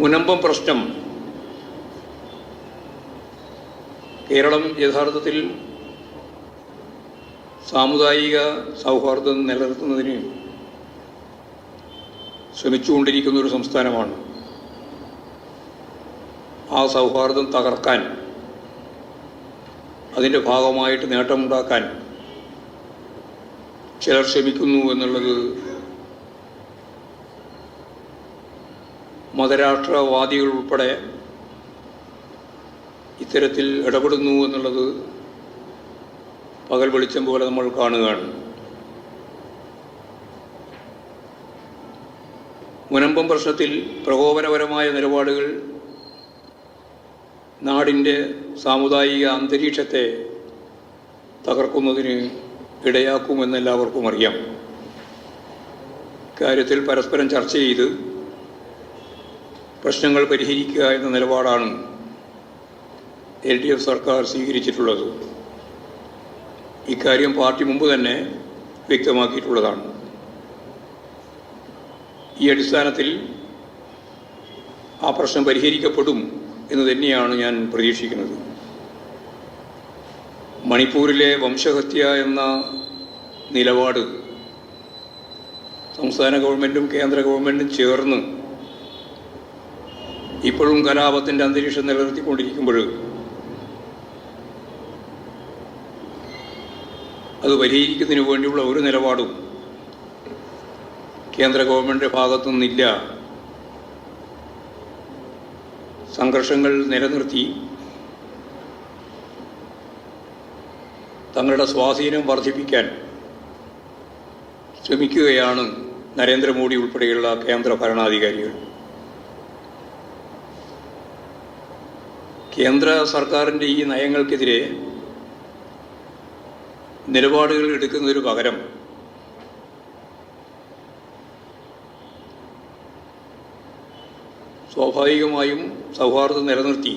മുനമ്പം പ്രശ്നം കേരളം യഥാർത്ഥത്തിൽ സാമുദായിക സൗഹാർദ്ദം നിലനിർത്തുന്നതിന് ശ്രമിച്ചുകൊണ്ടിരിക്കുന്ന ഒരു സംസ്ഥാനമാണ്. ആ സൗഹാർദ്ദം തകർക്കാൻ, അതിൻ്റെ ഭാഗമായിട്ട് നേട്ടമുണ്ടാക്കാൻ ചിലർ ശ്രമിക്കുന്നു എന്നുള്ളത് മതരാഷ്ട്രവാദികൾ ഉൾപ്പെടെ ഇത്തരത്തിൽ ഇടപെടുന്നു എന്നുള്ളത് പകൽ വെളിച്ചം പോലെ നമ്മൾ കാണുകയാണ്. മുനമ്പം പ്രശ്നത്തിൽ പ്രകോപനപരമായ നിലപാടുകൾ നാടിൻ്റെ സാമുദായിക അന്തരീക്ഷത്തെ തകർക്കുന്നതിന് ഇടയാക്കുമെന്നെല്ലാവർക്കും അറിയാം. കാര്യത്തിൽ പരസ്പരം ചർച്ച ചെയ്ത് പ്രശ്നങ്ങൾ പരിഹരിക്കുക എന്ന നിലപാടാണ് LDF സർക്കാർ സ്വീകരിച്ചിട്ടുള്ളത്. ഇക്കാര്യം പാർട്ടി മുമ്പ് തന്നെ വ്യക്തമാക്കിയിട്ടുള്ളതാണ്. ഈ അടിസ്ഥാനത്തിൽ ആ പ്രശ്നം പരിഹരിക്കപ്പെടും എന്ന് തന്നെയാണ് ഞാൻ പ്രതീക്ഷിക്കുന്നത്. മണിപ്പൂരിലെ വംശഹത്യ എന്ന നിലപാട് സംസ്ഥാന ഗവൺമെൻറ്റും കേന്ദ്ര ഗവൺമെൻറ്റും ചേർന്ന് ഇപ്പോഴും കലാപത്തിൻ്റെ അന്തരീക്ഷം നിലനിർത്തിക്കൊണ്ടിരിക്കുമ്പോൾ അത് പരിഹരിക്കുന്നതിന് വേണ്ടിയുള്ള ഒരു നിലപാടും കേന്ദ്ര ഗവൺമെൻറ്റിൻ്റെ ഭാഗത്തു നിന്നില്ല. സംഘർഷങ്ങൾ നിലനിർത്തി തങ്ങളുടെ സ്വാധീനം വർദ്ധിപ്പിക്കാൻ ശ്രമിക്കുകയാണ് നരേന്ദ്രമോദി ഉൾപ്പെടെയുള്ള കേന്ദ്ര ഭരണാധികാരികൾ. കേന്ദ്ര സർക്കാരിൻ്റെ ഈ നയങ്ങൾക്കെതിരെ നിലപാടുകൾ എടുക്കുന്നതിന് പകരം സ്വാഭാവികമായും സൗഹാർദ്ദം നിലനിർത്തി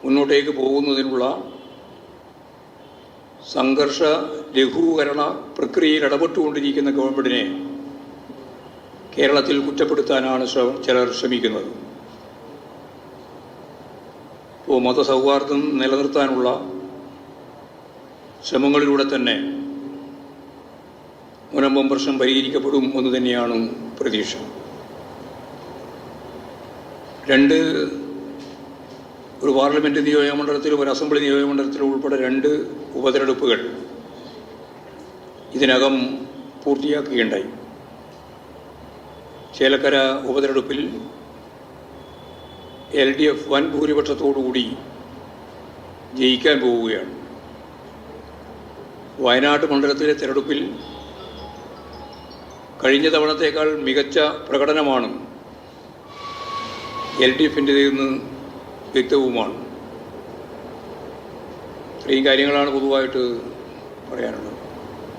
മുന്നോട്ടേക്ക് പോകുന്നതിനുള്ള സംഘർഷ ലഘൂകരണ പ്രക്രിയയിൽ ഇടപെട്ടുകൊണ്ടിരിക്കുന്ന ഗവൺമെൻറ്റിനെ കേരളത്തിൽ കുറ്റപ്പെടുത്താനാണ് ചിലർ ശ്രമിക്കുന്നത്. അപ്പോൾ മതസൗഹാർദ്ദം നിലനിർത്താനുള്ള ശ്രമങ്ങളിലൂടെ തന്നെ മുനമ്പം പ്രശ്നം പരിഹരിക്കപ്പെടും എന്ന് തന്നെയാണ് പ്രതീക്ഷ. ഒരു പാർലമെൻറ്റ് നിയോജകമണ്ഡലത്തിലും ഒരു അസംബ്ലി നിയോജകമണ്ഡലത്തിലും ഉൾപ്പെടെ 2 ഉപതെരഞ്ഞെടുപ്പുകൾ ഇതിനകം പൂർത്തിയാക്കുകയുണ്ടായി. ചേലക്കര ഉപതെരഞ്ഞെടുപ്പിൽ LDF വൻ ഭൂരിപക്ഷത്തോടുകൂടി ജയിക്കാൻ പോവുകയാണ്. വയനാട് മണ്ഡലത്തിലെ തെരഞ്ഞെടുപ്പിൽ കഴിഞ്ഞ തവണത്തേക്കാൾ മികച്ച പ്രകടനമാണ് LDFൻ്റേതെന്ന് വ്യക്തവുമാണ്. ഇത്രയും കാര്യങ്ങളാണ് പൊതുവായിട്ട് പറയാനുള്ളത്.